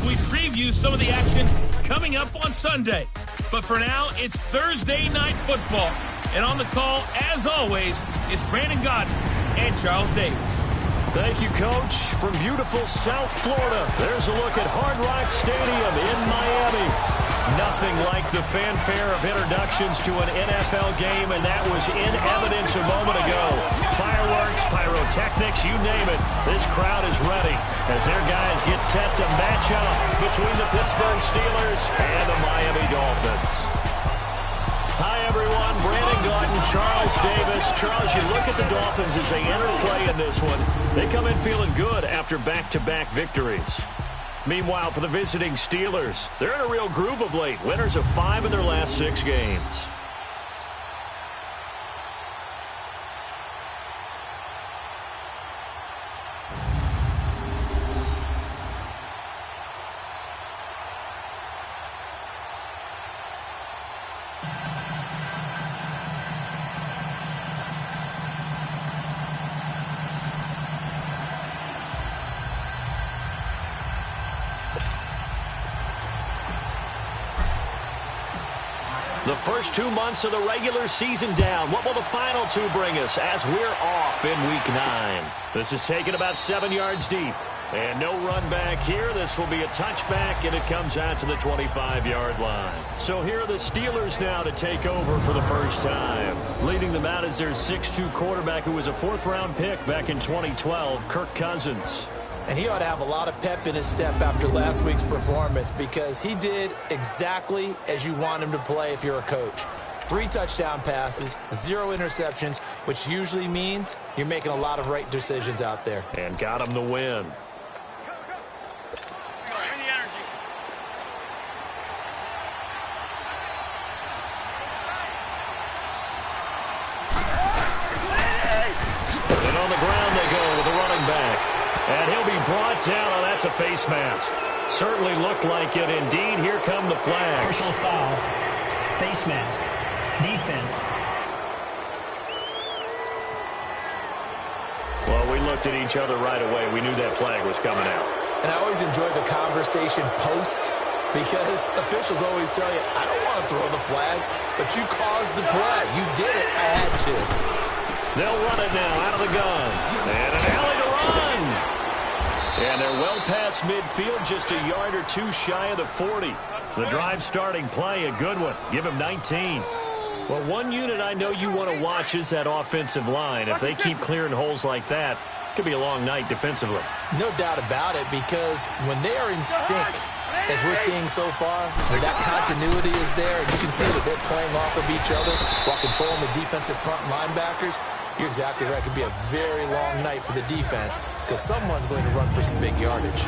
as we preview some of the action coming up on Sunday. But for now, it's Thursday Night Football. And on the call, as always, is Brandon Godden and Charles Davis. Thank you, Coach. From beautiful South Florida, there's a look at Hard Rock Stadium in Miami. Nothing like the fanfare of introductions to an NFL game, and that was in evidence a moment ago. Fireworks, pyrotechnics, you name it. This crowd is ready as their guys get set to match up between the Pittsburgh Steelers and the Miami Dolphins. Hi, everyone. Brandon Godden, Charles Davis. Charles, you look at the Dolphins as they enter play in this one. They come in feeling good after back-to-back victories. Meanwhile, for the visiting Steelers, they're in a real groove of late. Winners of 5 in their last 6 games. The first 2 months of the regular season down. What will the final 2 bring us as we're off in Week 9? This is taken about 7 yards deep. And no run back here. This will be a touchback, and it comes out to the 25-yard line. So here are the Steelers now to take over for the first time. Leading them out is their 6'2 quarterback who was a 4th-round pick back in 2012, Kirk Cousins. And he ought to have a lot of pep in his step after last week's performance because he did exactly as you want him to play if you're a coach. 3 touchdown passes, 0 interceptions, which usually means you're making a lot of right decisions out there. And got him the win. And on the ground they go with the running back. And he'll be brought down. Oh, that's a face mask. Certainly looked like it. Indeed, here come the flags. Personal foul. Face mask. Defense. Well, we looked at each other right away. We knew that flag was coming out. And I always enjoy the conversation post because officials always tell you, I don't want to throw the flag, but you caused the play. You did it. I had to. They'll run it now out of the gun. And an alley to run. And they're well past midfield, just a yard or 2 shy of the 40. The drive starting play, a good one. Give him 19. Well, one unit I know you want to watch is that offensive line. If they keep clearing holes like that, it could be a long night defensively. No doubt about it, because when they are in sync, as we're seeing so far, that continuity is there, and you can see that they're playing off of each other while controlling the defensive front linebackers. You're exactly right. It could be a very long night for the defense because someone's going to run for some big yardage.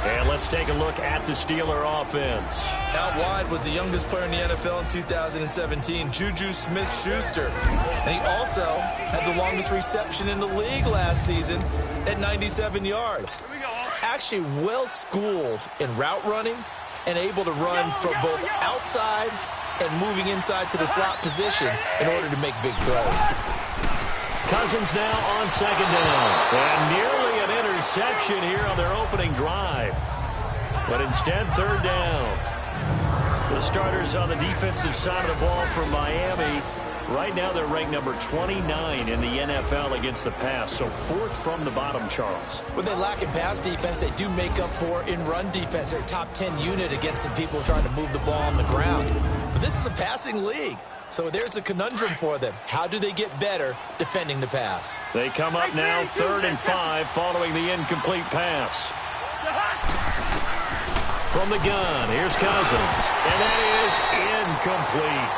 And let's take a look at the Steeler offense. Out wide was the youngest player in the NFL in 2017, Juju Smith-Schuster. And he also had the longest reception in the league last season at 97 yards. Actually well-schooled in route running and able to run from both outside and moving inside to the slot position in order to make big throws. Cousins now on 2nd down. And nearly an interception here on their opening drive. But instead, 3rd down. The starters on the defensive side of the ball for Miami. Right now, they're ranked number 29 in the NFL against the pass. So 4th from the bottom, Charles. When they lack in pass defense, they do make up for in run defense. They're a top 10 unit against some people trying to move the ball on the ground. But this is a passing league. So there's a conundrum for them. How do they get better defending the pass? They come up now 3rd and 5 following the incomplete pass. From the gun, here's Cousins. And that is incomplete.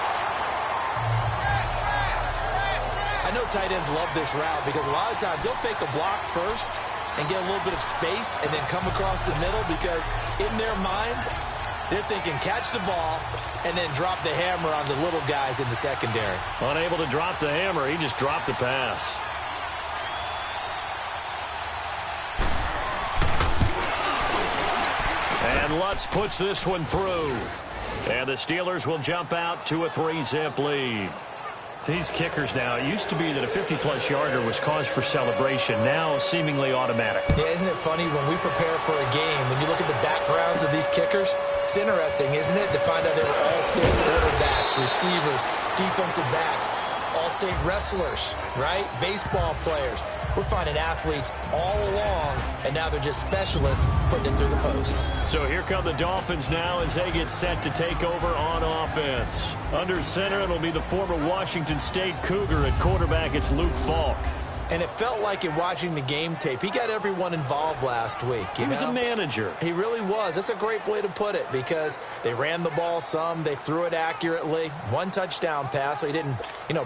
I know tight ends love this route because a lot of times they'll fake a block first and get a little bit of space and then come across the middle because in their mind, they're thinking catch the ball and then drop the hammer on the little guys in the secondary. Unable to drop the hammer, he just dropped the pass. And Lutz puts this one through. And the Steelers will jump out to a 3-zip lead. These kickers now, it used to be that a 50-plus yarder was cause for celebration. Now, seemingly automatic. Yeah, isn't it funny when we prepare for a game, when you look at the backgrounds of these kickers, it's interesting, isn't it, to find out they were all-state quarterbacks, receivers, defensive backs, all-state wrestlers, right? Baseball players. We're finding athletes all along, and now they're just specialists putting it through the posts. So here come the Dolphins now as they get set to take over on offense. Under center, it'll be the former Washington State Cougar. At quarterback, it's Luke Falk. And it felt like in watching the game tape, he got everyone involved last week. He was a manager. He really was. That's a great way to put it because they ran the ball some. They threw it accurately. One touchdown pass, so he didn't,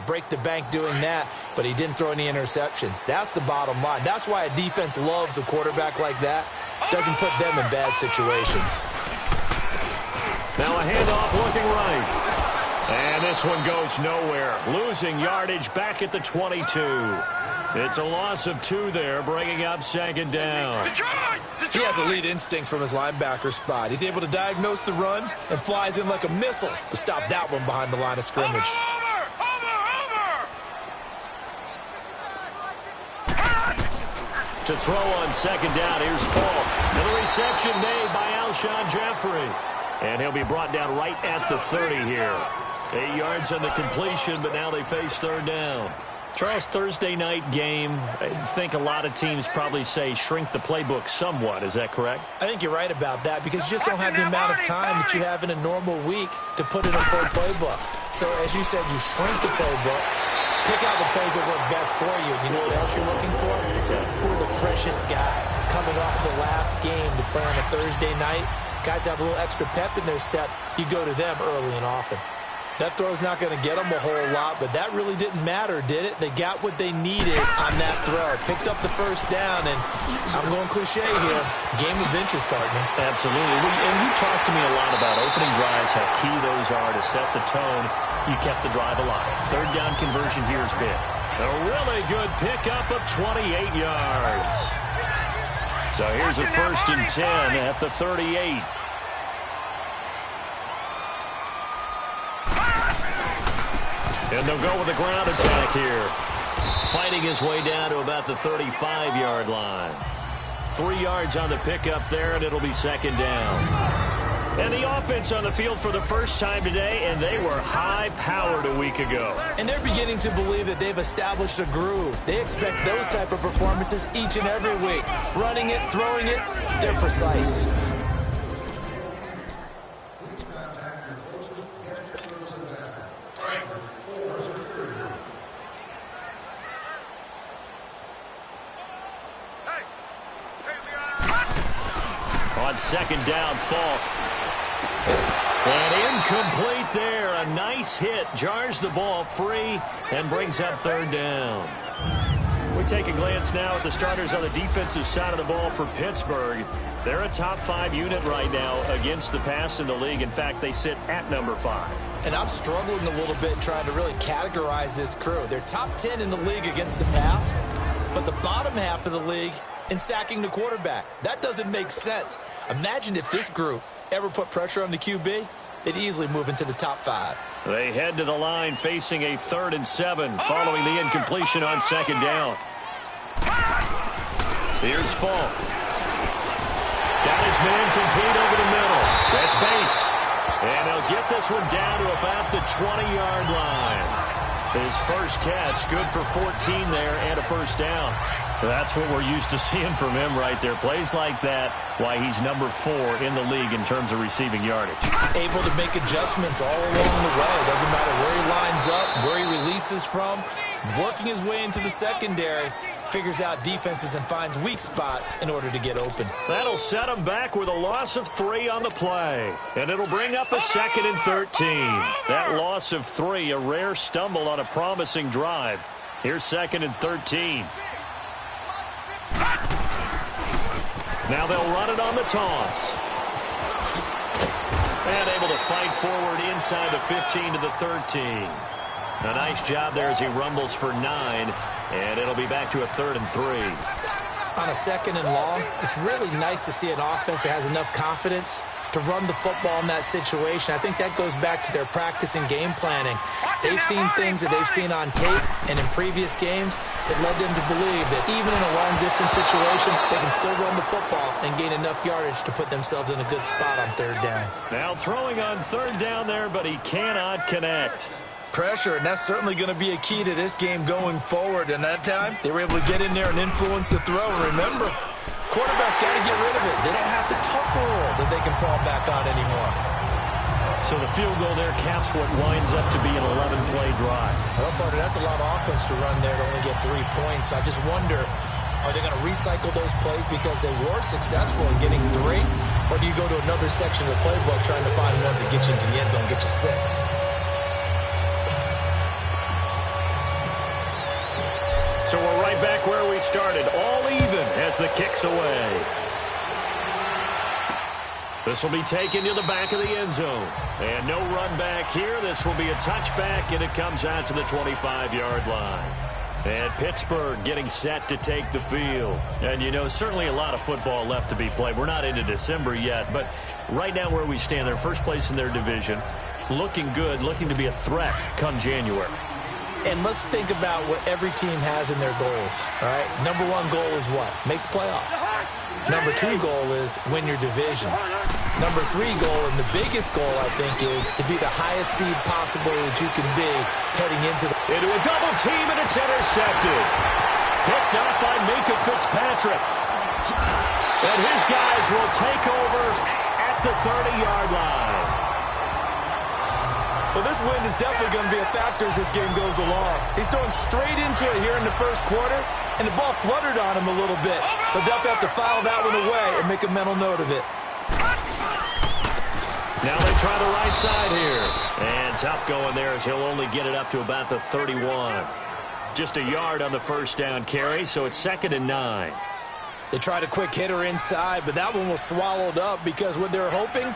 break the bank doing that, but he didn't throw any interceptions. That's the bottom line. That's why a defense loves a quarterback like that. Doesn't put them in bad situations. Now a handoff looking right. And this one goes nowhere. Losing yardage back at the 22. It's a loss of 2 there, bringing up second down. He has elite instincts from his linebacker spot. He's able to diagnose the run and flies in like a missile to stop that one behind the line of scrimmage. To throw on second down, here's Falk. And the reception made by Alshon Jeffrey. And he'll be brought down right at the 30 here. 8 yards on the completion, but now they face third down. Charles, Thursday night game, I think a lot of teams probably say shrink the playbook somewhat. Is that correct? I think you're right about that because you just don't have the amount of time that you have in a normal week to put in a full playbook. So, as you said, you shrink the playbook, pick out the plays that work best for you. You know what else you're looking for? Who are the freshest guys coming off the last game to play on a Thursday night? Guys have a little extra pep in their step. You go to them early and often. That throw's not going to get them a whole lot, but that really didn't matter, did it? They got what they needed on that throw. Picked up the first down, and I'm going cliche here. Game of inches, partner. Absolutely. And you talked to me a lot about opening drives, how key those are to set the tone. You kept the drive alive. Third down conversion here is big. A really good pickup of 28 yards. So here's a 1st and 10 at the 38. And they'll go with a ground attack here. Fighting his way down to about the 35-yard line. 3 yards on the pickup there, and it'll be second down. And the offense on the field for the first time today, and they were high-powered a week ago. And they're beginning to believe that they've established a groove. They expect those type of performances each and every week. Running it, throwing it, they're precise. Second down, Falk. And incomplete there. A nice hit. Jars the ball free and brings up third down. We take a glance now at the starters on the defensive side of the ball for Pittsburgh. They're a top 5 unit right now against the pass in the league. In fact, they sit at number 5. And I'm struggling a little bit trying to really categorize this crew. They're top 10 in the league against the pass, but the bottom half of the league in sacking the quarterback. That doesn't make sense. Imagine if this group ever put pressure on the QB, they'd easily move into the top 5. They head to the line facing a 3rd and 7 following the incompletion on second down. Here's Falk. Got his man complete over the middle. That's Bates. And they'll get this one down to about the 20-yard line. His first catch, good for 14 there and a first down. That's what we're used to seeing from him right there. Plays like that, why he's number 4 in the league in terms of receiving yardage. Able to make adjustments all along the way. Doesn't matter where he lines up, where he releases from. Working his way into the secondary, figures out defenses and finds weak spots in order to get open. That'll set him back with a loss of 3 on the play. And it'll bring up a 2nd and 13. That loss of 3, a rare stumble on a promising drive. Here's 2nd and 13. Now they'll run it on the toss. And able to fight forward inside the 15 to the 13. A nice job there as he rumbles for 9. And it'll be back to a 3rd and 3. On a 2nd and long, it's really nice to see an offense that has enough confidence to run the football in that situation. I think that goes back to their practice and game planning. They've seen things that they've seen on tape and in previous games that led them to believe that even in a long-distance situation, they can still run the football and gain enough yardage to put themselves in a good spot on third down. Now throwing on third down there, but he cannot connect. Pressure, and that's certainly going to be a key to this game going forward. And that time, they were able to get in there and influence the throw. And remember, quarterbacks got to get rid of it. They don't have the tuck rule that they can fall back on anymore. So the field goal there caps what winds up to be an 11-play drive. Well, partner, that's a lot of offense to run there to only get 3 points. I just wonder, are they going to recycle those plays because they were successful in getting 3? Or do you go to another section of the playbook trying to find ones that get you into the end zone, get you 6? So we're right back where we started, all even as the kick's away. This will be taken to the back of the end zone. And no run back here. This will be a touchback, and it comes out to the 25-yard line. And Pittsburgh getting set to take the field. And, you know, certainly a lot of football left to be played. We're not into December yet, but right now where we stand, they're first place in their division. Looking good, looking to be a threat come January. And let's think about what every team has in their goals, all right? Number 1 goal is what? Make the playoffs. Number 2 goal is win your division. Number 3 goal, and the biggest goal, I think, is to be the highest seed possible that you can be heading into a double team, and it's intercepted. Picked up by Minka Fitzpatrick. And his guys will take over at the 30-yard line. Well, this win is definitely going to be a factor as this game goes along. He's throwing straight into it here in the first quarter, and the ball fluttered on him a little bit. They'll definitely have to file that one away and make a mental note of it. Now they try the right side here. And tough going there as he'll only get it up to about the 31. Just a yard on the first down carry, so it's 2nd and 9. They tried a quick hitter inside, but that one was swallowed up because what they're hoping,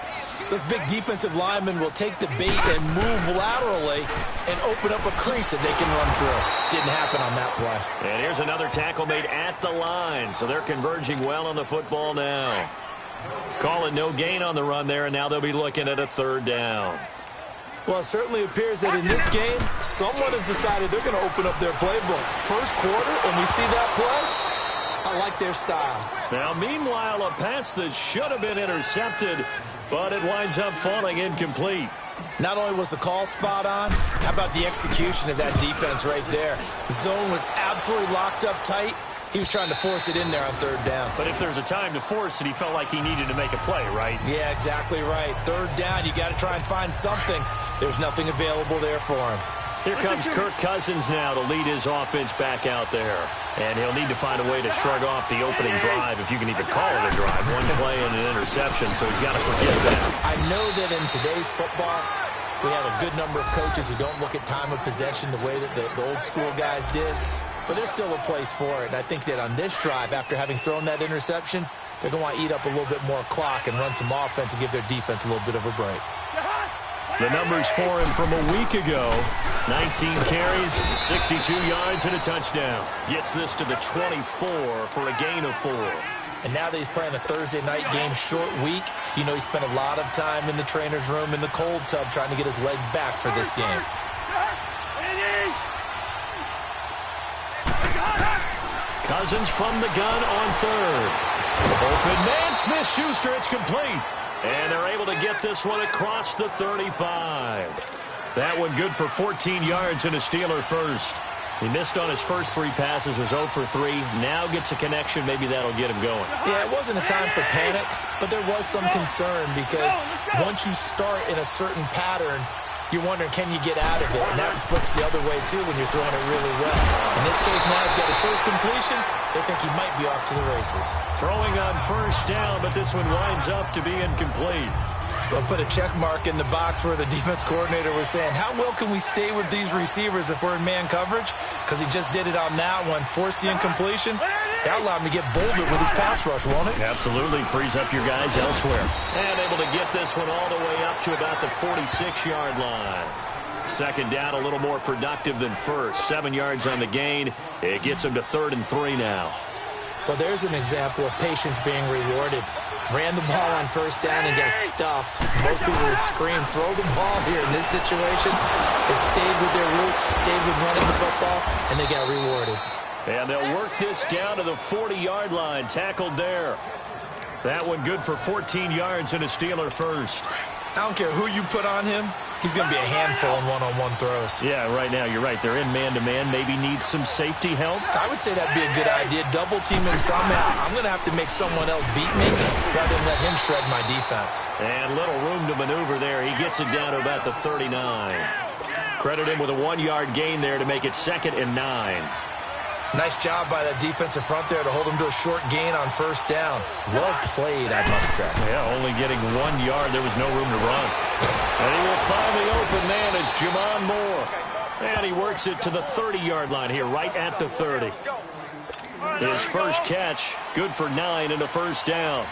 those big defensive linemen will take the bait and move laterally and open up a crease that they can run through. Didn't happen on that play. And here's another tackle made at the line, so they're converging well on the football now. Calling no gain on the run there, and now they'll be looking at a 3rd down. Well, it certainly appears that in this game, someone has decided they're going to open up their playbook. First quarter, and we see that play. I like their style. Now, meanwhile, a pass that should have been intercepted, but it winds up falling incomplete. Not only was the call spot on, how about the execution of that defense right there? The zone was absolutely locked up tight. He was trying to force it in there on 3rd down. But if there's a time to force it, he felt like he needed to make a play, right? Yeah, exactly right. 3rd down, you got to try and find something. There's nothing available there for him. Here comes Kirk Cousins now to lead his offense back out there. And he'll need to find a way to shrug off the opening drive, if you can even call it a drive. One play and an interception, so he's got to forget that. I know that in today's football, we have a good number of coaches who don't look at time of possession the way that the old school guys did. But there's still a place for it. And I think that on this drive, after having thrown that interception, they're going to want to eat up a little bit more clock and run some offense and give their defense a little bit of a break. The numbers for him from a week ago, 19 carries, 62 yards, and a touchdown. Gets this to the 24 for a gain of 4. And now that he's playing a Thursday night game, short week, you know he spent a lot of time in the trainer's room in the cold tub trying to get his legs back for this game. Cousins from the gun on 3rd. Open man, Smith-Schuster, it's complete. And they're able to get this one across the 35. That one good for 14 yards and a Steeler first. He missed on his first 3 passes, was 0 for 3. Now gets a connection. Maybe that'll get him going. Yeah, it wasn't a time for panic, but there was some concern because once you start in a certain pattern, you're wondering, can you get out of it? And that flips the other way, too, when you're throwing it really well. In this case, now he's got his first completion. They think he might be off to the races. Throwing on first down, but this one winds up to be incomplete. They'll put a check mark in the box where the defense coordinator was saying, how well can we stay with these receivers if we're in man coverage? Because he just did it on that one, forced the incompletion. That allowed him to get bolder with his pass rush, won't it? Absolutely. Frees up your guys elsewhere. And able to get this one all the way up to about the 46-yard line. 2nd down, a little more productive than first. 7 yards on the gain. It gets him to 3rd and 3 now. Well, there's an example of patience being rewarded. Ran the ball on first down and got stuffed. Most people would scream, throw the ball here. In this situation, they stayed with their roots, stayed with running the football, and they got rewarded. And they'll work this down to the 40-yard line, tackled there. That one good for 14 yards and a Steeler first. I don't care who you put on him. He's going to be a handful in one-on-one throws. Yeah, right now, you're right. They're in man-to-man. Maybe needs some safety help. I would say that'd be a good idea. Double team him somehow. I'm going to have to make someone else beat me rather than let him shred my defense. And little room to maneuver there. He gets it down to about the 39. Credit him with a 1-yard gain there to make it 2nd and 9. Nice job by that defensive front there to hold him to a short gain on first down. Well played, I must say. Yeah, only getting 1 yard. There was no room to run. And he will find the open man. It's Jamon Moore. And he works it to the 30-yard line here, right at the 30. His first catch, good for 9 and a first down.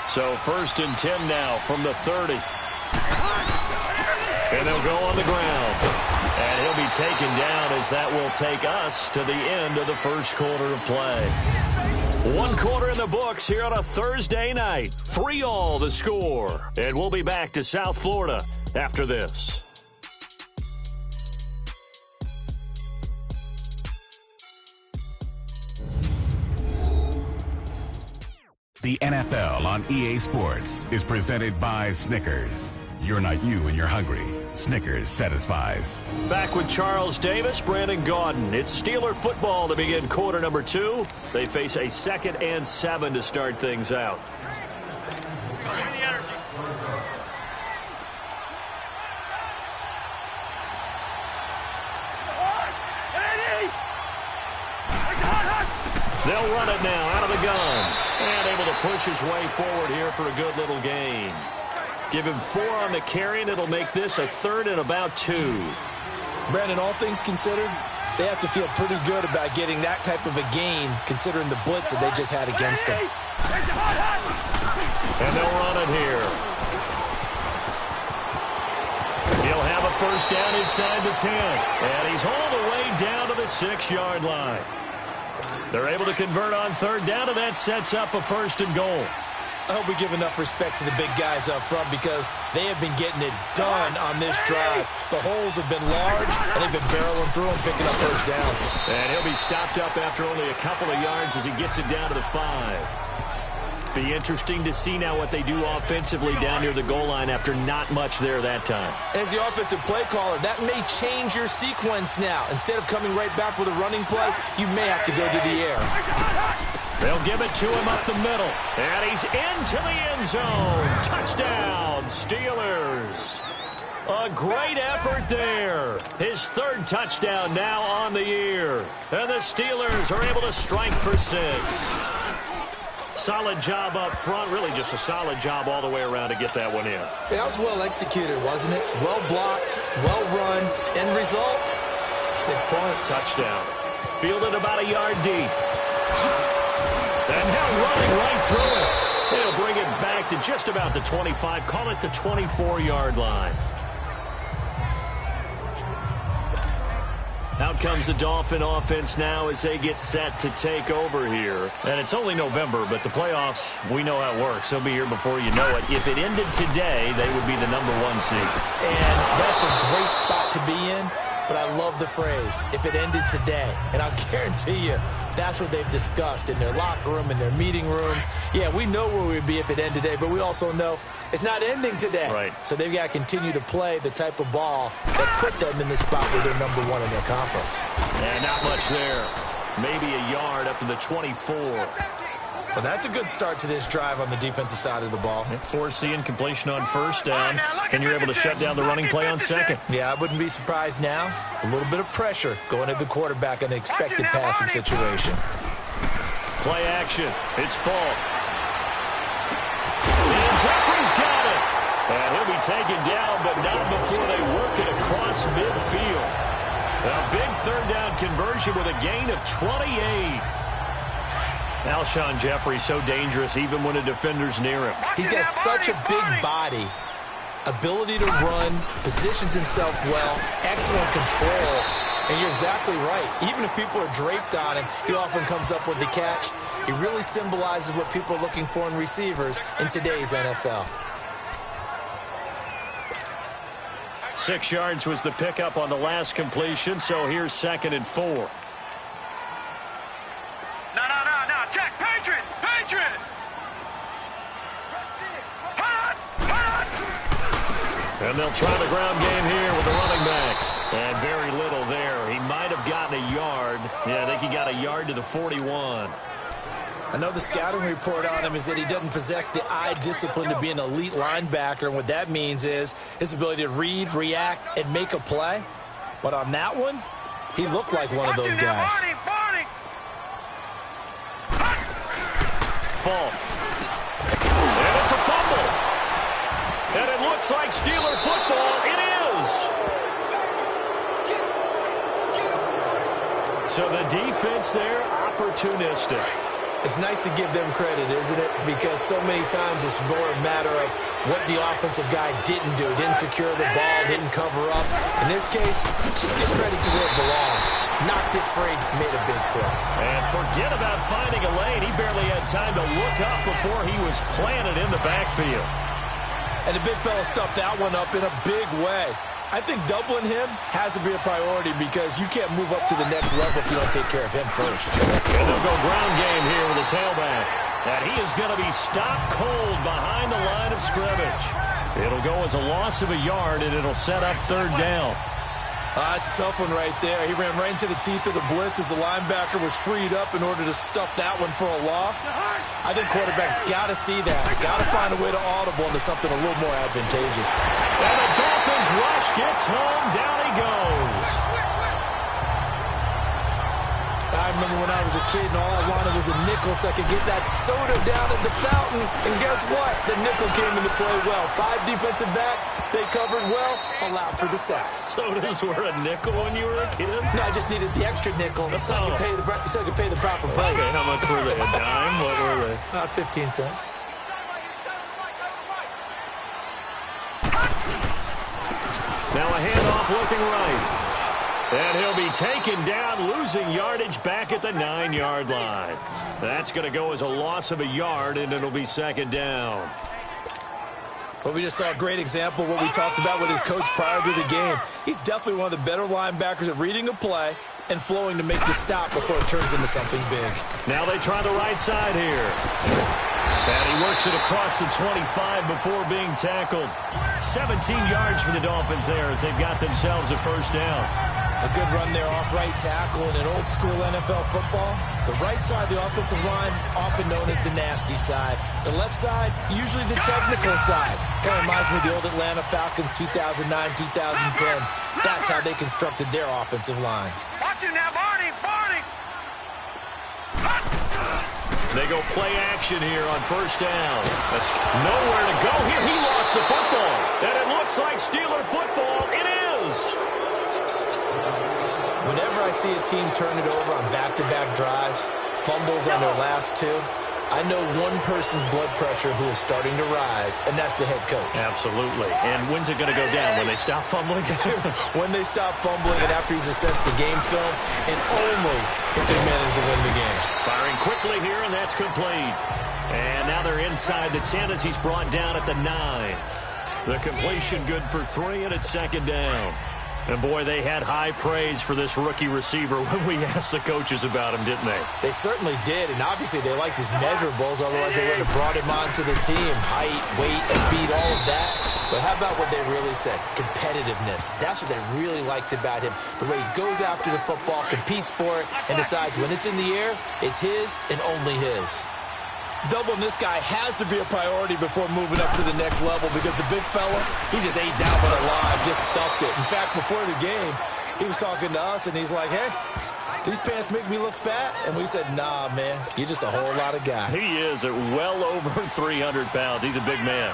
So 1st and 10 now from the 30. And they'll go on the ground. And he'll be taken down as that will take us to the end of the first quarter of play. 1 quarter in the books here on a Thursday night. 3-all the score. And we'll be back to South Florida after this. The NFL on EA Sports is presented by Snickers. You're not you when you're hungry. Snickers satisfies. Back with Charles Davis, Brandon Gaudin. It's Steeler football to begin quarter number 2. They face a 2nd and 7 to start things out. They'll run it now out of the gun. And able to push his way forward here for a good little gain. Give him 4 on the carry, and it'll make this a 3rd and about 2. Brandon, all things considered, they have to feel pretty good about getting that type of a gain, considering the blitz that they just had against them. And they'll run it here. He'll have a first down inside the 10. And he's all the way down to the 6-yard line. They're able to convert on 3rd down, and that sets up a 1st and goal. I hope we give enough respect to the big guys up front because they have been getting it done on this drive. The holes have been large, and they've been barreling through them, picking up first downs. And he'll be stopped up after only a couple of yards as he gets it down to the 5. Be interesting to see now what they do offensively down near the goal line after not much there that time. As the offensive play caller, that may change your sequence now. Instead of coming right back with a running play, you may have to go to the air. They'll give it to him up the middle. And he's into the end zone. Touchdown, Steelers. A great effort there. His 3rd touchdown now on the year. And the Steelers are able to strike for 6. Solid job up front. Really just a solid job all the way around to get that one in. That was well executed, wasn't it? Well blocked, well run. End result, 6 points. Touchdown. Fielded about a yard deep. And now running right through it. They'll bring it back to just about the 25. Call it the 24-yard line. Out comes the Dolphin offense now as they get set to take over here. And it's only November, but the playoffs, we know how it works. They'll be here before you know it. If it ended today, they would be the number 1 seed. And that's a great spot to be in. But I love the phrase, if it ended today. And I'll guarantee you, that's what they've discussed in their locker room, in their meeting rooms. Yeah, we know where we'd be if it ended today, but we also know it's not ending today. Right. So they've got to continue to play the type of ball that put them in the spot where they're number 1 in their conference. And not much there. Maybe a yard up to the 24. But that's a good start to this drive on the defensive side of the ball. Forcing completion on first down, and you're able to shut down the running play on 2nd. Yeah, I wouldn't be surprised now. A little bit of pressure going at the quarterback in an expected passing situation. Play action. It's Falk. And Jeffrey's got it. And he'll be taken down, but not before they work it across midfield. A big 3rd down conversion with a gain of 28. Alshon Jeffrey so dangerous even when a defender's near him. He's got such a big body, ability to run, positions himself well, excellent control. And you're exactly right. Even if people are draped on him, he often comes up with the catch. He really symbolizes what people are looking for in receivers in today's NFL. 6 yards was the pickup on the last completion, so here's 2nd and 4. No. Jack, Patriot! And they'll try the ground game here with the running back. And very little there. He might have gotten a yard. Yeah, I think he got a yard to the 41. I know the scouting report on him is that he doesn't possess the eye discipline to be an elite linebacker. And what that means is his ability to read, react, and make a play. But on that one, he looked like one of those guys. Fall. And it's a fumble. And it looks like Steeler football. It is. So the defense there, opportunistic. It's nice to give them credit, isn't it? Because so many times it's more a matter of what the offensive guy didn't do. Didn't secure the ball, didn't cover up. In this case, just give credit to where it belongs. Knocked it free, made a big play. And forget about finding a lane. He barely had time to look up before he was planted in the backfield. And the big fella stuffed that one up in a big way. I think doubling him has to be a priority because you can't move up to the next level if you don't take care of him first. And they'll go ground game here with a tailback. And he is going to be stopped cold behind the line of scrimmage. It'll go as a loss of a yard, and it'll set up 3rd down. It's a tough one right there. He ran right into the teeth of the blitz as the linebacker was freed up in order to stuff that one for a loss. I think quarterbacks got to see that. Got to find a way to audible into something a little more advantageous. And the Dolphins rush gets home. Down he goes. I remember when I was a kid and all I wanted was a nickel so I could get that soda down at the fountain. And guess what? The nickel came into play well. 5 defensive backs. They covered well, allowed for the sacks. Sodas were a nickel when you were a kid? No, I just needed the extra nickel so I could pay the proper price. Okay, how much were they? A dime? What were they? 15 cents. Now a handoff looking right. And he'll be taken down, losing yardage back at the 9-yard line. That's going to go as a loss of a yard, and it'll be 2nd down. Well, we just saw a great example of what we talked about with his coach prior to the game. He's definitely one of the better linebackers at reading a play and flowing to make the stop before it turns into something big. Now they try the right side here. And he works it across the 25 before being tackled. 17 yards for the Dolphins there as they've got themselves a 1st down. A good run there off right tackle in an old-school NFL football. The right side of the offensive line, often known as the nasty side. The left side, usually the technical side. Kind of reminds me of the old Atlanta Falcons 2009, 2010. That's how they constructed their offensive line. Watch it now, Barney! They go play action here on 1st down. That's nowhere to go here. He lost the football. And it looks like Steeler football. It is. Whenever I see a team turn it over on back-to-back drives, fumbles on their last 2, I know one person's blood pressure who is starting to rise, and that's the head coach. Absolutely. And when's it going to go down? When they stop fumbling? When they stop fumbling and after he's assessed the game film, and only if they manage to win the game. Firing quickly here, and that's complete. And now they're inside the 10 as he's brought down at the 9. The completion good for 3, and it's 2nd down. And, boy, they had high praise for this rookie receiver when we asked the coaches about him, didn't they? They certainly did, and obviously they liked his measurables, otherwise they wouldn't have brought him onto the team. Height, weight, speed, all of that. But how about what they really said? Competitiveness. That's what they really liked about him. The way he goes after the football, competes for it, and decides when it's in the air, it's his and only his. Doubling this guy has to be a priority before moving up to the next level because the big fella, he just ate down but alive, just stuffed it. In fact, before the game, he was talking to us, and he's like, hey, these pants make me look fat? And we said, nah, man, you're just a whole lot of guy. He is at well over 300 pounds. He's a big man.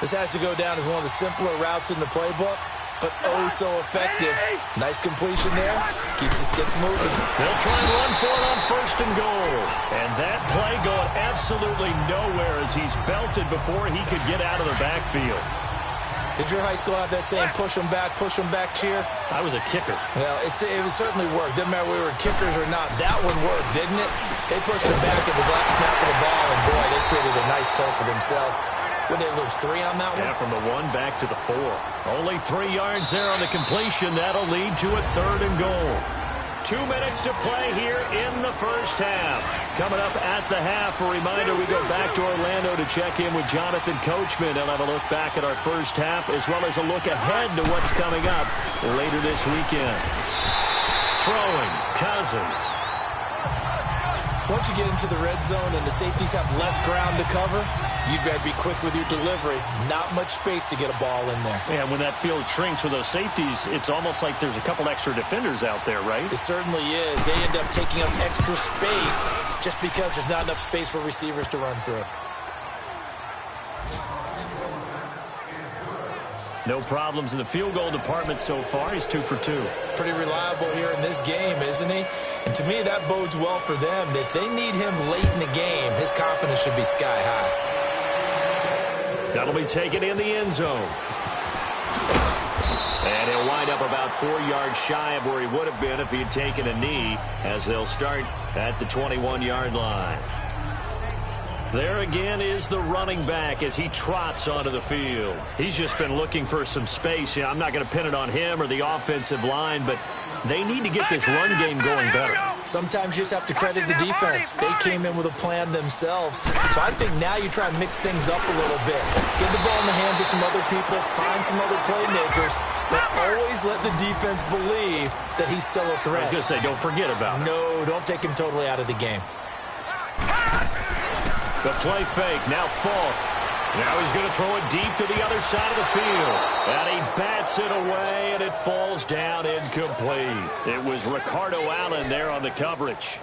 This has to go down as one of the simpler routes in the playbook, but oh so effective. Nice completion there. Keeps the sticks moving. They'll try and run for it on 1st and goal. And that play going absolutely nowhere as he's belted before he could get out of the backfield. Did your high school have that same push them back cheer? I was a kicker. Well, it certainly worked. Didn't matter whether we were kickers or not. That one worked, didn't it? They pushed him back at his last snap of the ball, and boy, they created a nice play for themselves. Would they lose 3 on that one? Yeah, from the 1 back to the 4. Only 3 yards there on the completion. That'll lead to a 3rd and goal. 2 minutes to play here in the first half. Coming up at the half, a reminder, we go back to Orlando to check in with Jonathan Coachman. And have a look back at our first half, as well as a look ahead to what's coming up later this weekend. Throwing, Cousins. Once you get into the red zone and the safeties have less ground to cover, you better be quick with your delivery. Not much space to get a ball in there. Yeah, when that field shrinks with those safeties, it's almost like there's a couple extra defenders out there, right? It certainly is. They end up taking up extra space just because there's not enough space for receivers to run through. No problems in the field goal department so far. He's 2 for 2. Pretty reliable here in this game, isn't he? And to me, that bodes well for them. If they need him late in the game, his confidence should be sky high. That'll be taken in the end zone. And he'll wind up about 4 yards shy of where he would have been if he had taken a knee, as they'll start at the 21-yard line. There again is the running back as he trots onto the field. He's just been looking for some space. Yeah, I'm not going to pin it on him or the offensive line, but they need to get this run game going better. Sometimes you just have to credit the defense. They came in with a plan themselves. So I think now you try and mix things up a little bit. Get the ball in the hands of some other people, find some other playmakers, but always let the defense believe that he's still a threat. I was going to say, don't forget about it. No, don't take him totally out of the game. The play fake, now Falk. Now he's going to throw it deep to the other side of the field. And he bats it away, and it falls down incomplete. It was Ricardo Allen there on the coverage.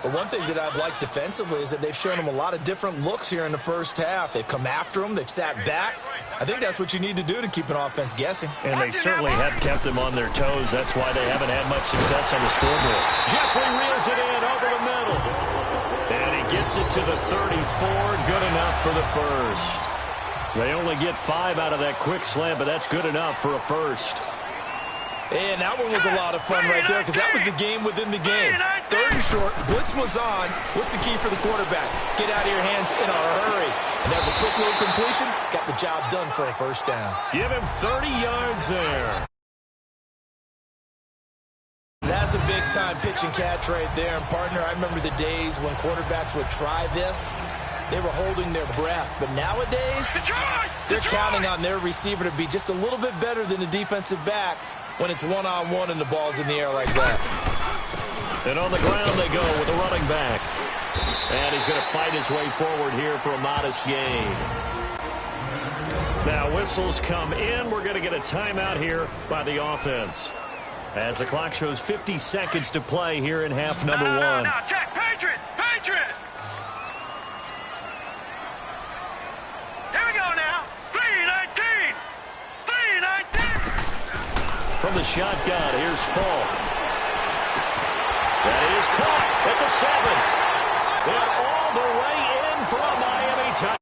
But one thing that I've liked defensively is that they've shown him a lot of different looks here in the first half. They've come after him. They've sat back. I think that's what you need to do to keep an offense guessing. And they certainly have kept them on their toes. That's why they haven't had much success on the scoreboard. Jeffrey reels it in over the middle. And he gets it to the 34. Good enough for the first. They only get 5 out of that quick slant, but that's good enough for a first. And that one was a lot of fun right there because that was the game within the game. 3rd and short, blitz was on. What's the key for the quarterback? Get out of your hands in a hurry. And there's a quick little completion. Got the job done for a first down. Give him 30 yards there. That's a big-time pitch and catch right there. And, partner, I remember the days when quarterbacks would try this. They were holding their breath. But nowadays, they're counting on their receiver to be just a little bit better than the defensive back when it's one-on-one and the ball's in the air like that. And on the ground they go with the running back. And he's going to fight his way forward here for a modest gain. Now whistles come in. We're going to get a timeout here by the offense. As the clock shows 50 seconds to play here in half number 1. No, check, Patriot! Patriot! Here we go now. 3-19! 3-19! From the shotgun, here's Falk. That is caught at the 7. And all the way in for a Miami touchdown.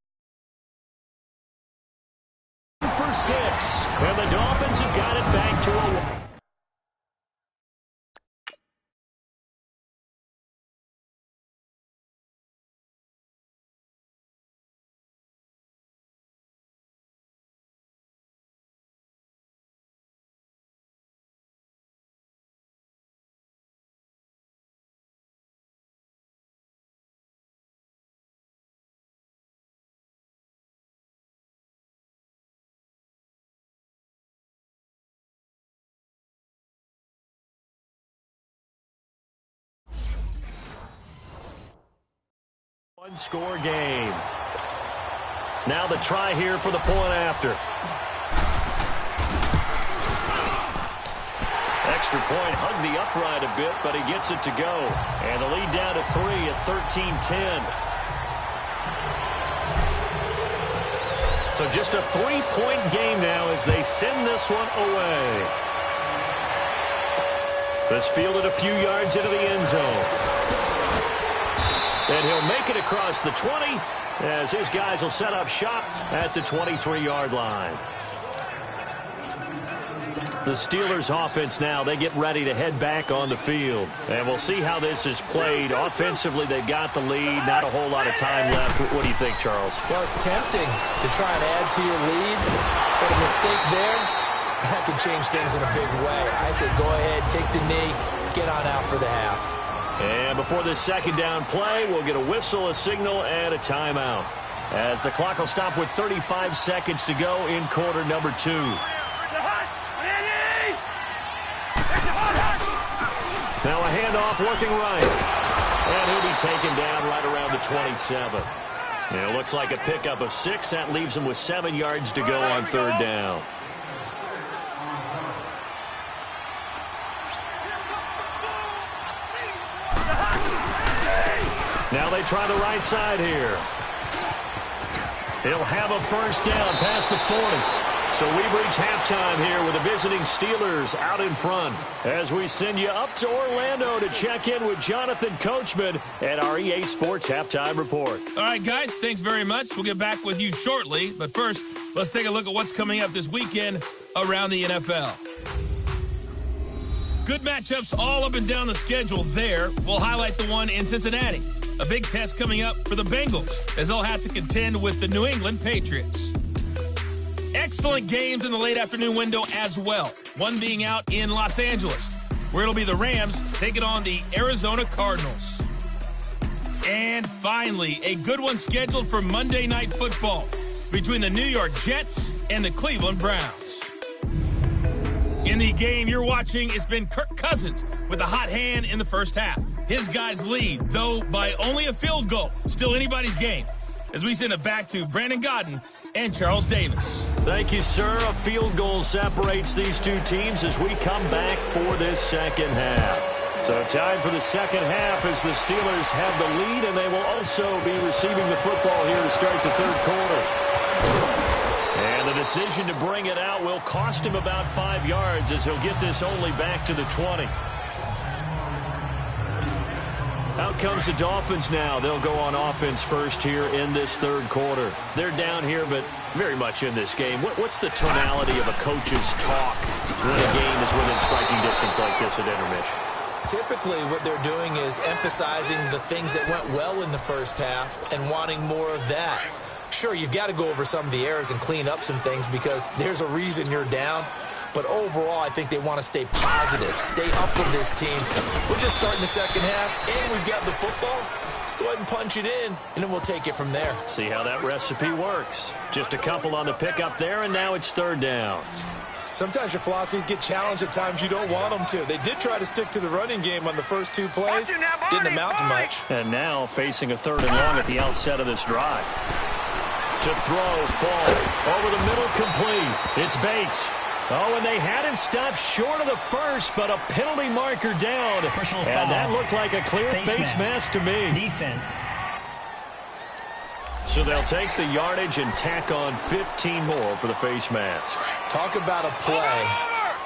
For 6. And the Dolphins have got it back to a... One-score game. Now the try here for the point after. Extra point, hugged the upright a bit, but he gets it to go. And the lead down to 3 at 13-10. So just a 3-point game now as they send this one away. This fielded a few yards into the end zone. And he'll make it across the 20 as his guys will set up shop at the 23-yard line. The Steelers offense now, they get ready to head back on the field. And we'll see how this is played. Offensively, they've got the lead. Not a whole lot of time left. What do you think, Charles? Well, it's tempting to try and add to your lead, but a mistake there, that could change things in a big way. I say go ahead, take the knee, get on out for the half. And before this second down play, we'll get a whistle, a signal, and a timeout. As the clock will stop with 35 seconds to go in quarter number 2. Now a handoff looking right. And he'll be taken down right around the 27. And it looks like a pickup of 6. That leaves him with 7 yards to go on third down. Now they try the right side here. He'll have a first down past the 40. So we've reached halftime here with the visiting Steelers out in front as we send you up to Orlando to check in with Jonathan Coachman at our EA Sports Halftime Report. All right, guys, thanks very much. We'll get back with you shortly. But first, let's take a look at what's coming up this weekend around the NFL. Good matchups all up and down the schedule there. We'll highlight the one in Cincinnati. A big test coming up for the Bengals as they'll have to contend with the New England Patriots. Excellent games in the late afternoon window as well. One being out in Los Angeles, where it'll be the Rams taking on the Arizona Cardinals. And finally, a good one scheduled for Monday Night Football between the New York Jets and the Cleveland Browns. In the game you're watching, it's been Kirk Cousins with a hot hand in the first half. His guys lead, though, by only a field goal. Still anybody's game. As we send it back to Brandon Gaudin and Charles Davis. Thank you, sir. A field goal separates these two teams as we come back for this second half. So time for the second half as the Steelers have the lead, and they will also be receiving the football here to start the third quarter. And the decision to bring it out will cost him about 5 yards as he'll get this only back to the 20. Out comes the Dolphins now. They'll go on offense first here in this third quarter. They're down here, but very much in this game. What's the tonality of a coach's talk when a game is within striking distance like this at intermission? Typically, what they're doing is emphasizing the things that went well in the first half and wanting more of that. Sure, you've got to go over some of the errors and clean up some things because there's a reason you're down. But overall, I think they want to stay positive, stay up with this team. We're just starting the second half, and we've got the football. Let's go ahead and punch it in, and then we'll take it from there. See how that recipe works. Just a couple on the pickup there, and now it's third down. Sometimes your philosophies get challenged at times you don't want them to. They did try to stick to the running game on the first 2 plays. Didn't amount to much. And now facing a third and long at the outset of this drive. To throw, fall, over the middle, complete. It's Bates. Oh, and they had him stopped short of the first, but a penalty marker down. Personal foul. And that looked like a clear face mask to me. Defense. So they'll take the yardage and tack on 15 more for the face mask. Talk about a play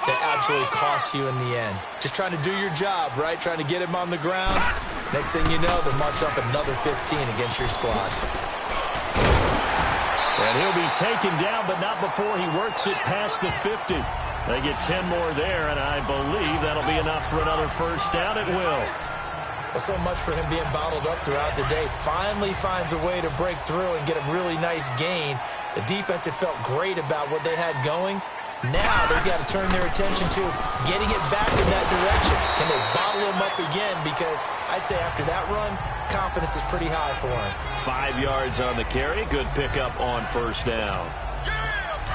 that absolutely costs you in the end. Just trying to do your job, right? Trying to get him on the ground. Next thing you know, they'll march off another 15 against your squad. And he'll be taken down, but not before he works it past the 50. They get 10 more there, and I believe that'll be enough for another first down. It will. Well, so much for him being bottled up throughout the day. Finally finds a way to break through and get a really nice gain. The defense had felt great about what they had going. Now they've got to turn their attention to getting it back in that direction. Can they bottle him up again? Because I'd say after that run, confidence is pretty high for him. 5 yards on the carry. Good pickup on first down.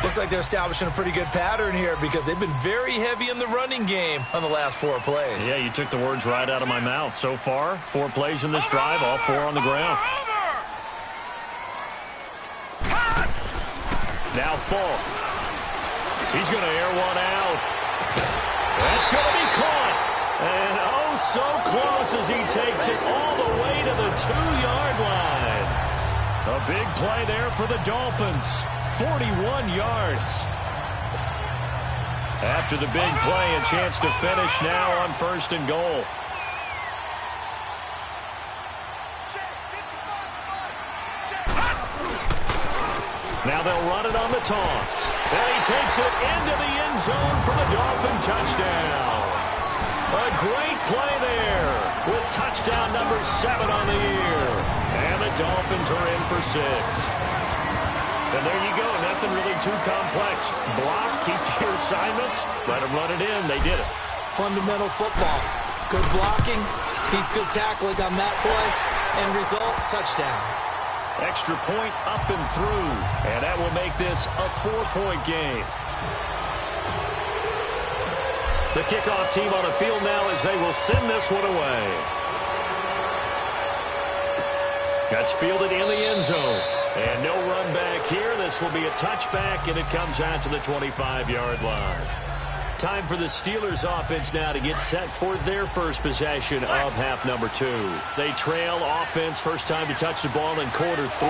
Looks like they're establishing a pretty good pattern here because they've been very heavy in the running game on the last 4 plays. Yeah, you took the words right out of my mouth. So far, 4 plays in this drive, all 4 on the ground. Now Falk. He's going to air one out. That's going to be caught. And oh, so close as he takes it all the way to the 2-yard line. A big play there for the Dolphins. 41 yards. After the big play, a chance to finish now on first and goal. Now they'll run it on the toss. And he takes it into the end zone for the Dolphin touchdown. A great play there with touchdown number 7 on the year. And the Dolphins are in for 6. And there you go. Nothing really too complex. Block, keep your assignments, let them run it in. They did it. Fundamental football. Good blocking, beats good tackling on that play. End result, touchdown. Extra point up and through. And that will make this a 4-point game. The kickoff team on the field now as they will send this one away. That's fielded in the end zone. And no run back here. This will be a touchback, and it comes out to the 25-yard line. Time for the Steelers offense now to get set for their first possession of half number 2. They trail offense, first time to touch the ball in quarter 3,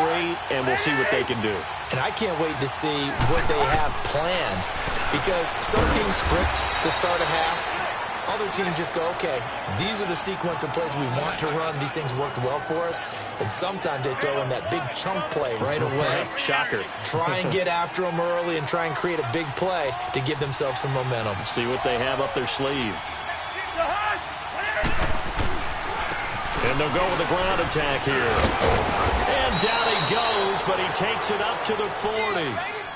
and we'll see what they can do. And I can't wait to see what they have planned, because some teams script to start a half. Other teams just go, okay, these are the sequence of plays we want to run. These things worked well for us. And sometimes they throw in that big chunk play right away. Shocker. Try and get after them early and try and create a big play to give themselves some momentum. See what they have up their sleeve. And they'll go with the ground attack here. And down he goes, but he takes it up to the 40.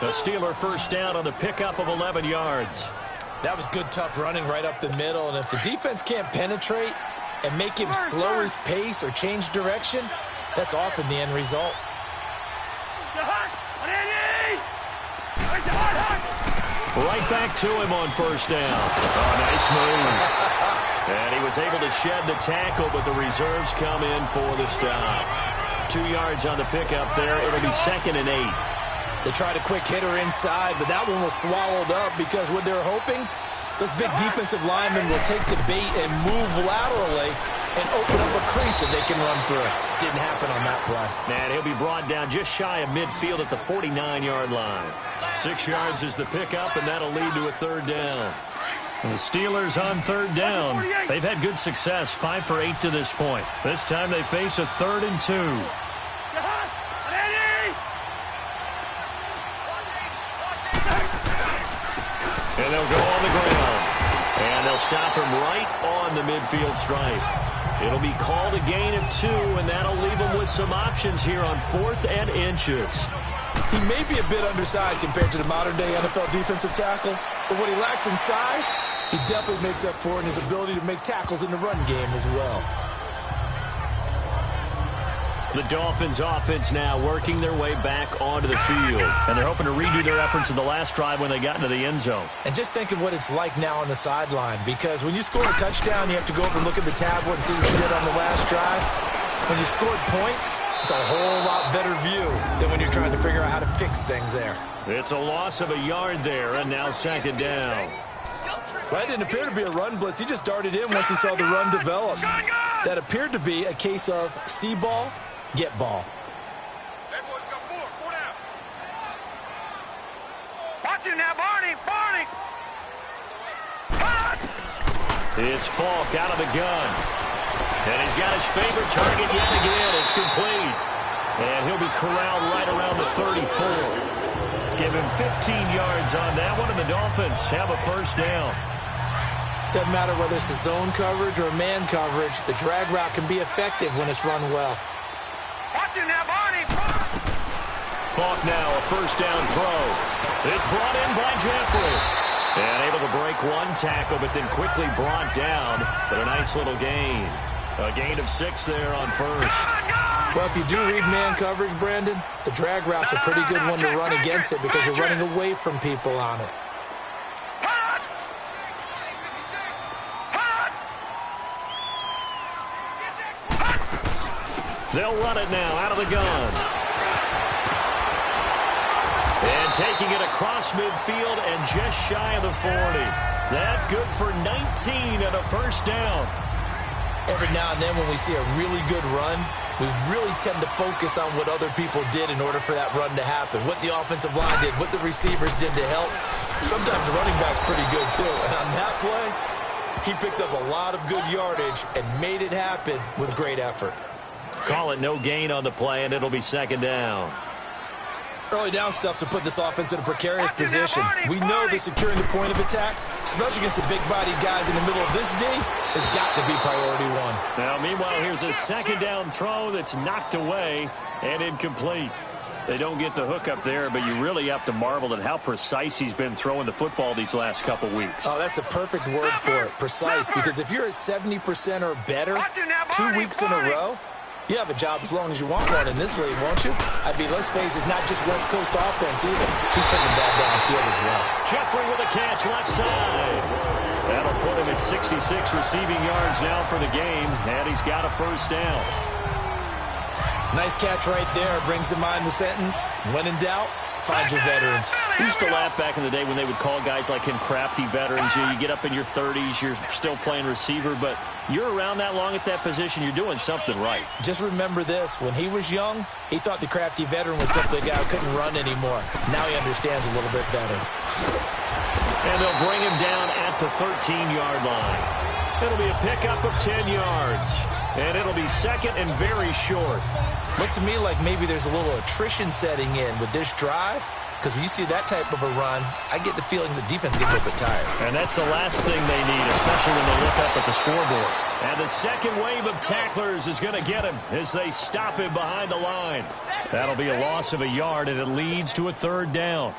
A Steeler first down on the pickup of 11 yards. That was good, tough running right up the middle. And if the defense can't penetrate and make him slow his pace or change direction, that's often the end result. Right back to him on first down. Oh, nice move. And he was able to shed the tackle, but the reserves come in for the stop. 2 yards on the pickup there. It'll be 2nd and 8. They tried a quick hitter inside, but that one was swallowed up because what they're hoping, those big defensive linemen will take the bait and move laterally and open up a crease that they can run through. Didn't happen on that play. And he'll be brought down just shy of midfield at the 49-yard line. 6 yards is the pickup, and that'll lead to a 3rd down. And the Steelers on 3rd down. They've had good success, 5 for 8 to this point. This time they face a 3rd and 2. And they'll go on the ground. And they'll stop him right on the midfield stripe. It'll be called a gain of 2, and that'll leave him with some options here on 4th and inches. He may be a bit undersized compared to the modern-day NFL defensive tackle, but what he lacks in size, he definitely makes up for in his ability to make tackles in the run game as well. The Dolphins offense now working their way back onto the field. And they're hoping to redo their efforts in the last drive when they got into the end zone. And just think of what it's like now on the sideline, because when you score a touchdown, you have to go up and look at the tablet and see what you did on the last drive. When you scored points, it's a whole lot better view than when you're trying to figure out how to fix things there. It's a loss of a yard there, and now 2nd down. Well, that didn't appear to be a run blitz. He just darted in once he saw the run develop. That appeared to be a case of see ball, get ball. Watch it now, Barney. Barney. It's Falk out of the gun. And he's got his favorite target yet again. It's complete. And he'll be corralled right around the 34. Give him 15 yards on that one, and the Dolphins have a first down. Doesn't matter whether it's a zone coverage or man coverage, the drag route can be effective when it's run well. Watch it now, Barney. Falk now, a first down throw. It's brought in by Jeffrey. And able to break one tackle, but then quickly brought down. But a nice little gain. A gain of 6 there on first. Well, if you do read man coverage, Brandon, the drag route's a pretty good one to run against it because you're running away from people on it. They'll run it now out of the gun. And taking it across midfield and just shy of the 40. That good for 19 and a first down. Every now and then when we see a really good run, we really tend to focus on what other people did in order for that run to happen. What the offensive line did, what the receivers did to help. Sometimes the running back's pretty good too. And on that play, he picked up a lot of good yardage and made it happen with great effort. Call it no gain on the play, and it'll be 2nd down. Early down stuff to put this offense in a precarious position. We know that securing the point of attack, especially against the big-bodied guys in the middle of this D, has got to be priority one. Now, meanwhile, here's a second down throw that's knocked away and incomplete. They don't get the hook up there, but you really have to marvel at how precise he's been throwing the football these last couple weeks. Oh, that's a perfect word for it, precise, because if you're at 70% or better 2 weeks in a row, you have a job as long as you want one in this league, won't you? I mean, let's face it, it's not just West Coast offense either. He's putting the ball downfield as well. Jeffrey with a catch left side. That'll put him at 66 receiving yards now for the game, and he's got a first down. Nice catch right there. Brings to mind the sentence, when in doubt, find your veterans. We used to laugh back in the day when they would call guys like him crafty veterans. You get up in your 30s, you're still playing receiver, but you're around that long at that position, you're doing something right. Just remember this. When he was young, he thought the crafty veteran was simply a guy who couldn't run anymore. Now he understands a little bit better. And they'll bring him down at the 13-yard line. It'll be a pickup of 10 yards. And it'll be second and very short. Looks to me like maybe there's a little attrition setting in with this drive, because when you see that type of a run, I get the feeling the defense gets a little bit tired. And that's the last thing they need, especially when they look up at the scoreboard. And the second wave of tacklers is going to get him as they stop him behind the line. That'll be a loss of a yard, and it leads to a third down.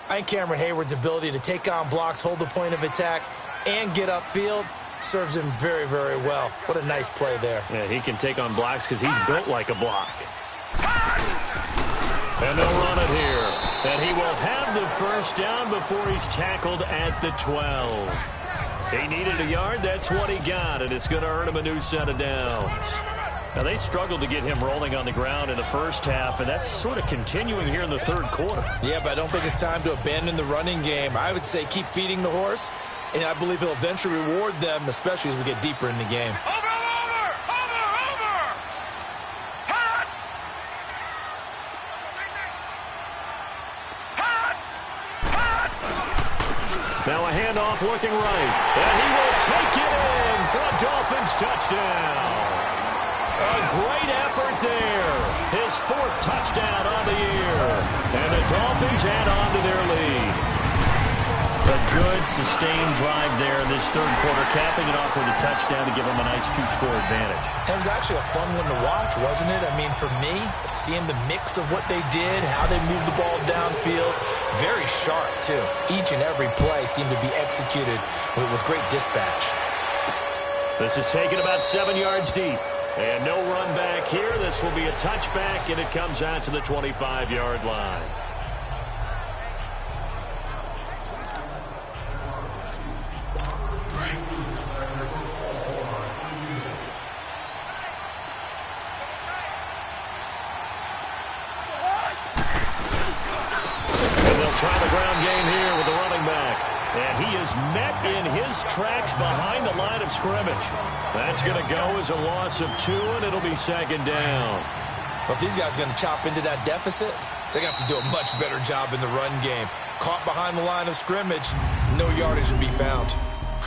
I think Cameron Hayward's ability to take on blocks, hold the point of attack, and get upfield serves him very, very well. What a nice play there. Yeah, he can take on blocks because he's built like a block. And they'll run it here. And he will have the first down before he's tackled at the 12. He needed a yard. That's what he got, and it's going to earn him a new set of downs. Now, they struggled to get him rolling on the ground in the first half, and that's sort of continuing here in the third quarter. Yeah, but I don't think it's time to abandon the running game. I would say keep feeding the horse, and I believe he'll eventually reward them, especially as we get deeper in the game. Over! Hot! Now a handoff looking right, and he will take it in for a Dolphins touchdown. A great effort there. His fourth touchdown on the year, and the Dolphins add on to their lead. A good, sustained drive there in this third quarter, capping it off with a touchdown to give them a nice two-score advantage. It was actually a fun one to watch, wasn't it? I mean, for me, seeing the mix of what they did, how they moved the ball downfield, very sharp, too. Each and every play seemed to be executed with great dispatch. This is taken about 7 yards deep. And no run back here. This will be a touchback, and it comes out to the 25-yard line. Try the ground game here with the running back. And he is met in his tracks behind the line of scrimmage. That's going to go as a loss of 2, and it'll be second down. Well, if these guys are going to chop into that deficit, they're going to have to do a much better job in the run game. Caught behind the line of scrimmage, no yardage will be found.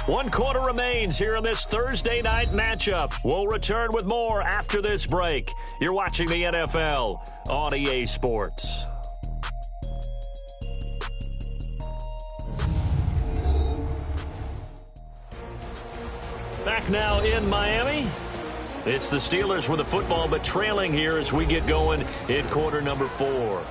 1 quarter remains here in this Thursday night matchup. We'll return with more after this break. You're watching the NFL on EA Sports. Back now in Miami. It's the Steelers with the football, but trailing here as we get going in quarter number 4.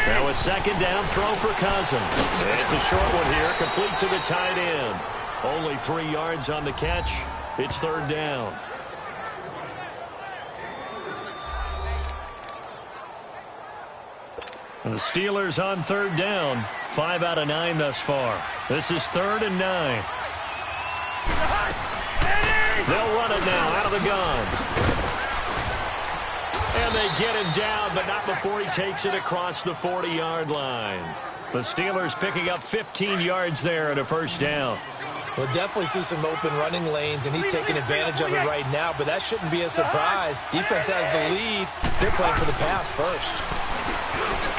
Now a second down throw for Cousins. It's a short one here, complete to the tight end. Only 3 yards on the catch. It's third down. And the Steelers on third down. 5 out of 9 thus far. This is 3rd and 9. They'll run it now out of the gun. And they get him down, but not before he takes it across the 40-yard line. The Steelers picking up 15 yards there at a first down. We'll definitely see some open running lanes, and he's taking advantage of it right now, but that shouldn't be a surprise. Defense has the lead. They're playing for the pass first.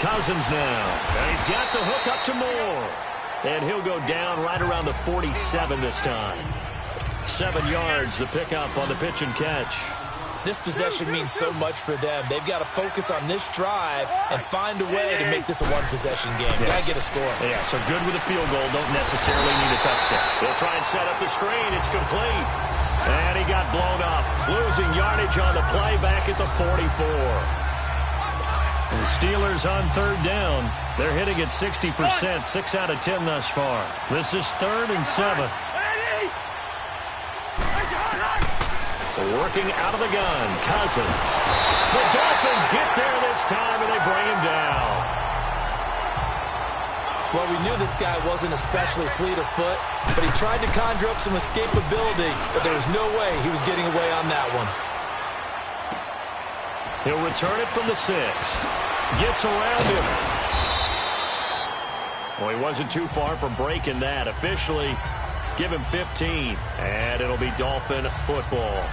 Cousins now. And he's got the hook up to Moore. And he'll go down right around the 47 this time. 7 yards, the pickup on the pitch and catch. This possession means so much for them. They've got to focus on this drive and find a way to make this a one-possession game. Yes. Got to get a score. Yeah, so good with a field goal. Don't necessarily need a touchdown. They'll try and set up the screen. It's complete. And he got blown up. Losing yardage on the play back at the 44. And the Steelers on third down. They're hitting at 60%, 6 out of 10 thus far. This is 3rd and 7. Working out of the gun, Cousins. The Dolphins get there this time, and they bring him down. Well, we knew this guy wasn't especially fleet of foot, but he tried to conjure up some escapability, but there was no way he was getting away on that one. He'll return it from the 6. Gets around him. Well, he wasn't too far from breaking that. Officially, give him 15, and it'll be Dolphin football.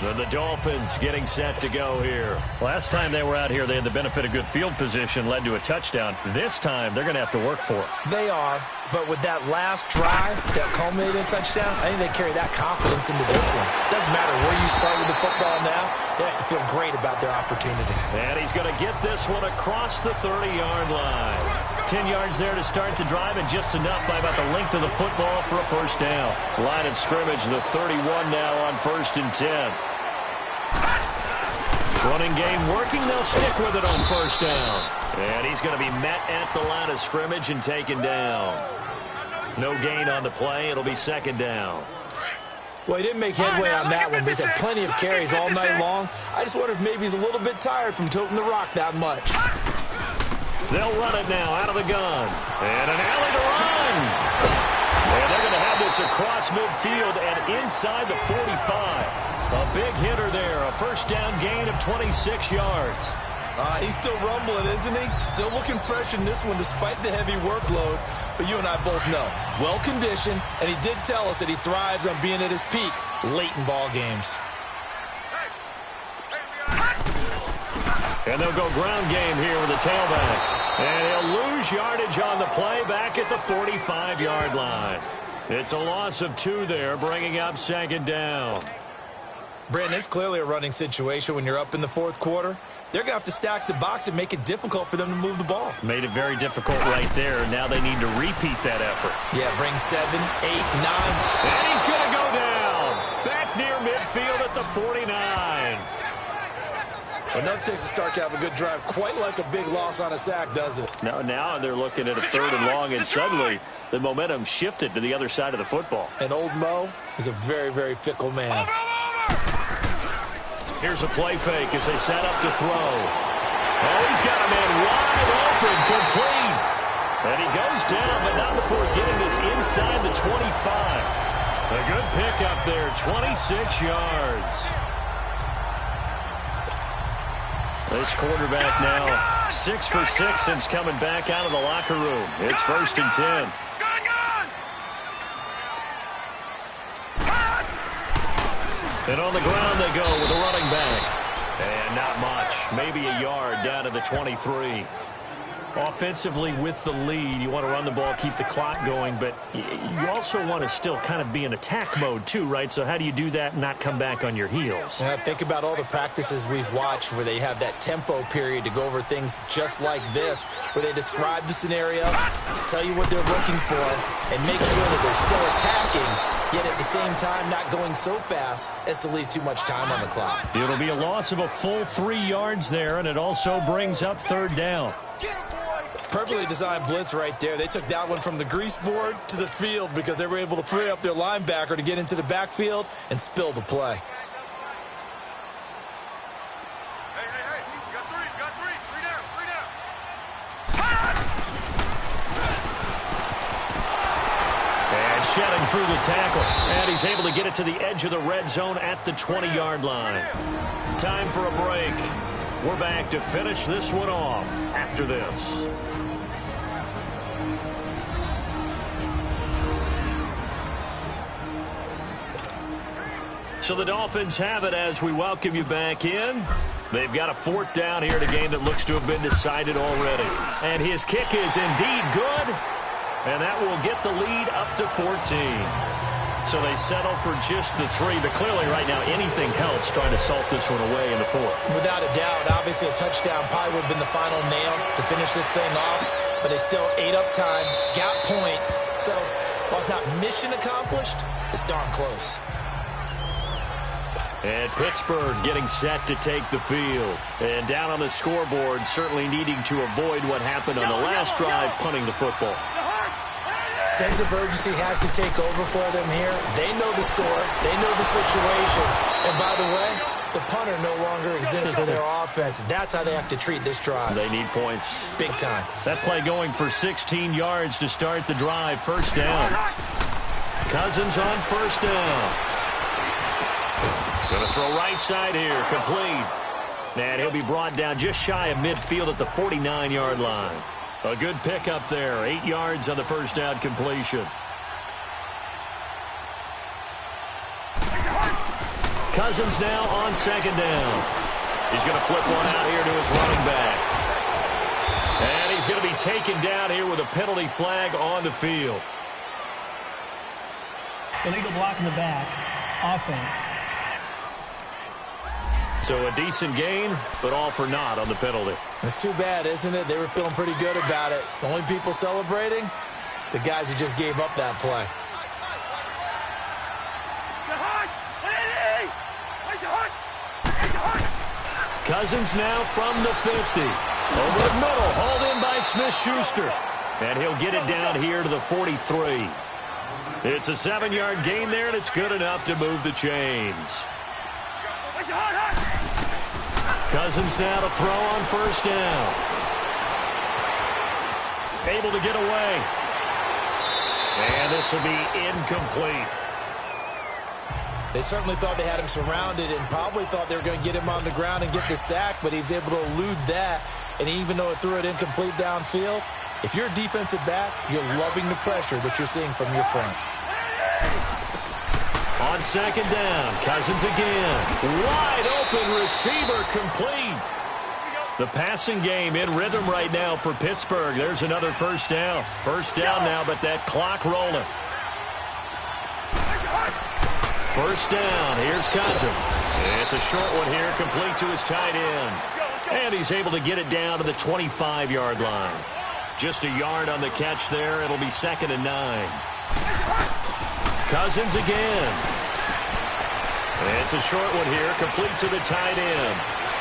Then the Dolphins getting set to go here. Last time they were out here, they had the benefit of good field position, led to a touchdown. This time, they're going to have to work for it. They are, but with that last drive that culminated in a touchdown, I think they carry that confidence into this one. Doesn't matter where you start with the football now, they have to feel great about their opportunity. And he's going to get this one across the 30-yard line. 10 yards there to start the drive, and just enough by about the length of the football for a first down. Line of scrimmage, the 31 now on 1st and 10. Running game working. They'll stick with it on 1st down. And he's going to be met at the line of scrimmage and taken down. No gain on the play. It'll be 2nd down. Well, he didn't make headway on that one, but he's had plenty of carries all night long. I just wonder if maybe he's a little bit tired from toting the rock that much. They'll run it now out of the gun. And an alley to run. And they're going to have this across midfield and inside the 45. A big hitter there. A 1st down gain of 26 yards. He's still rumbling, isn't he? Still looking fresh in this one despite the heavy workload. But you and I both know, well-conditioned, and he did tell us that he thrives on being at his peak late in ball games. And they'll go ground game here with the tailback. And he'll lose yardage on the play back at the 45-yard line. It's a loss of 2 there, bringing up 2nd down. Brandon, it's clearly a running situation when you're up in the 4th quarter. They're going to have to stack the box and make it difficult for them to move the ball. Made it very difficult right there. Now they need to repeat that effort. Yeah, bring 7, 8, 9. And he's going to go down. Back near midfield at the 49. Enough takes a start to have a good drive. Quite like a big loss on a sack, does it? Now they're looking at a 3rd and long, and suddenly the momentum shifted to the other side of the football. And old Mo is a very, very fickle man. Here's a play fake as they set up to throw. Oh, he's got a man wide open, complete. And he goes down, but not before getting this inside the 25. A good pickup there, 26 yards. This quarterback now 6 for 6 since coming back out of the locker room. It's 1st and 10. And on the ground they go with a running back. And not much. Maybe a yard down to the 23. Offensively with the lead, you want to run the ball, keep the clock going, but you also want to still kind of be in attack mode too, right? So how do you do that and not come back on your heels? Yeah, think about all the practices we've watched where they have that tempo period to go over things just like this, where they describe the scenario, tell you what they're looking for, and make sure that they're still attacking, yet at the same time not going so fast as to leave too much time on the clock. It'll be a loss of a full 3 yards there, and it also brings up 3rd down. Perfectly designed blitz right there. They took that one from the grease board to the field because they were able to free up their linebacker to get into the backfield and spill the play. Hey, you got three. Three down. And shedding through the tackle. And he's able to get it to the edge of the red zone at the 20-yard line. Time for a break. We're back to finish this one off after this. So the Dolphins have it as we welcome you back in. They've got a 4th down here in a game that looks to have been decided already. And his kick is indeed good. And that will get the lead up to 14. So they settle for just the 3. But clearly right now anything helps trying to salt this one away in the 4th. Without a doubt. Obviously a touchdown probably would have been the final nail to finish this thing off. But they still ate up time, got points. So while it's not mission accomplished, it's darn close. And Pittsburgh getting set to take the field. And down on the scoreboard, certainly needing to avoid what happened on the last drive, punting the football. Sense of urgency has to take over for them here. They know the score. They know the situation. And by the way, the punter no longer exists for their offense. That's how they have to treat this drive. They need points. Big time. That play going for 16 yards to start the drive. 1st down. Cousins on 1st down. Going to throw right side here. Complete. And he'll be brought down just shy of midfield at the 49-yard line. A good pickup there. 8 yards on the 1st down completion. Cousins now on 2nd down. He's going to flip one out here to his running back. And he's going to be taken down here with a penalty flag on the field. Illegal block in the back. Offense. So a decent gain, but all for naught on the penalty. It's too bad, isn't it? They were feeling pretty good about it. The only people celebrating, the guys who just gave up that play. Cousins now from the 50. Over the middle, hauled in by Smith-Schuster. And he'll get it down here to the 43. It's a 7-yard gain there, and it's good enough to move the chains. Cousins now to throw on 1st down. Able to get away. And this will be incomplete. They certainly thought they had him surrounded and probably thought they were going to get him on the ground and get the sack, but he was able to elude that. And even though it threw it incomplete downfield, if you're a defensive back, you're loving the pressure that you're seeing from your front. On 2nd down, Cousins again. Wide open receiver complete. The passing game in rhythm right now for Pittsburgh. There's another 1st down. 1st down now, but that clock rolling. 1st down, here's Cousins. It's a short one here, complete to his tight end. And he's able to get it down to the 25-yard line. Just a yard on the catch there. It'll be 2nd and 9. Cousins again. It's a short one here, complete to the tight end.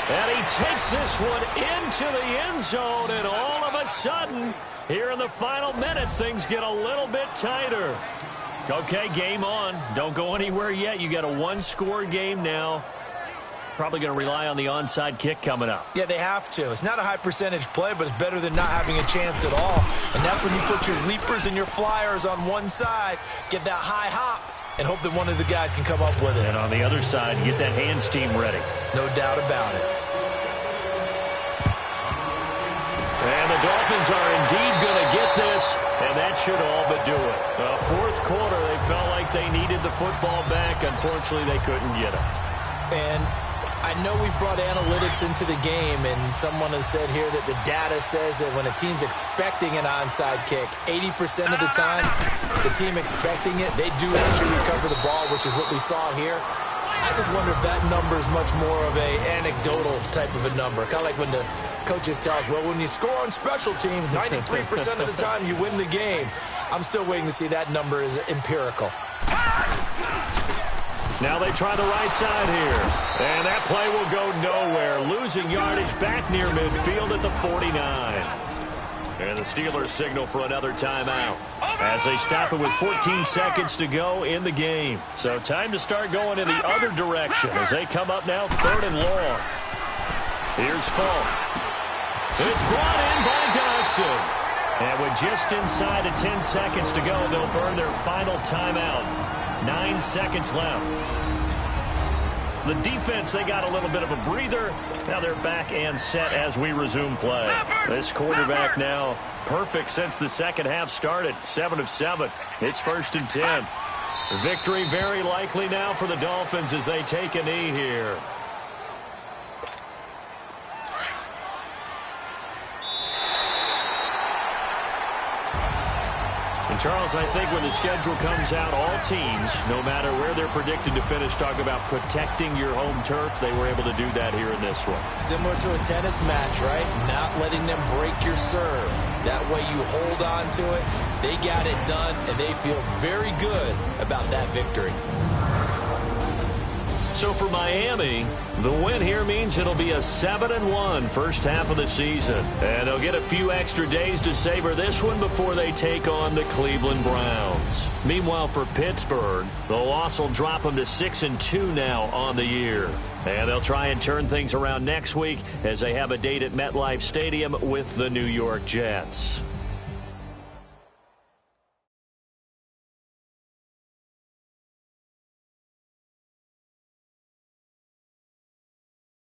And he takes this one into the end zone, and all of a sudden, here in the final minute, things get a little bit tighter. Okay, game on. Don't go anywhere yet. You got a 1-score game now. Probably going to rely on the onside kick coming up. Yeah, they have to. It's not a high percentage play, but it's better than not having a chance at all. And that's when you put your leapers and your flyers on one side, get that high hop, and hope that one of the guys can come up with it. And on the other side, you get that hands team ready. No doubt about it. And the Dolphins are indeed going to get this, and that should all but do it. The 4th quarter, they felt like they needed the football back. Unfortunately, they couldn't get it. And I know we've brought analytics into the game, and someone has said here that the data says that when a team's expecting an onside kick, 80% of the time, the team expecting it, they do actually recover the ball, which is what we saw here. I just wonder if that number is much more of a anecdotal type of a number. Kind of like when the coaches tell us, well, when you score on special teams, 93% of the time you win the game. I'm still waiting to see that number is empirical. Now they try the right side here. And that play will go nowhere. Losing yardage back near midfield at the 49. And the Steelers signal for another timeout as they stop it with 14 seconds to go in the game. So time to start going in the other direction as they come up now 3rd and long. Here's Falk. It's brought in by Dodson. And with just inside of 10 seconds to go, they'll burn their final timeout. 9 seconds left. The defense, they got a little bit of a breather. Now they're back and set as we resume play. This quarterback now perfect since the second half started. 7 of 7. It's 1st and 10. Victory very likely now for the Dolphins as they take a knee here. And Charles, I think when the schedule comes out, all teams, no matter where they're predicted to finish, talk about protecting your home turf. They were able to do that here in this one. Similar to a tennis match, right? Not letting them break your serve. That way you hold on to it. They got it done, and they feel very good about that victory. So for Miami, the win here means it'll be a 7-1 first half of the season. And they'll get a few extra days to savor this one before they take on the Cleveland Browns. Meanwhile, for Pittsburgh, the loss will drop them to 6-2 now on the year. And they'll try and turn things around next week as they have a date at MetLife Stadium with the New York Jets.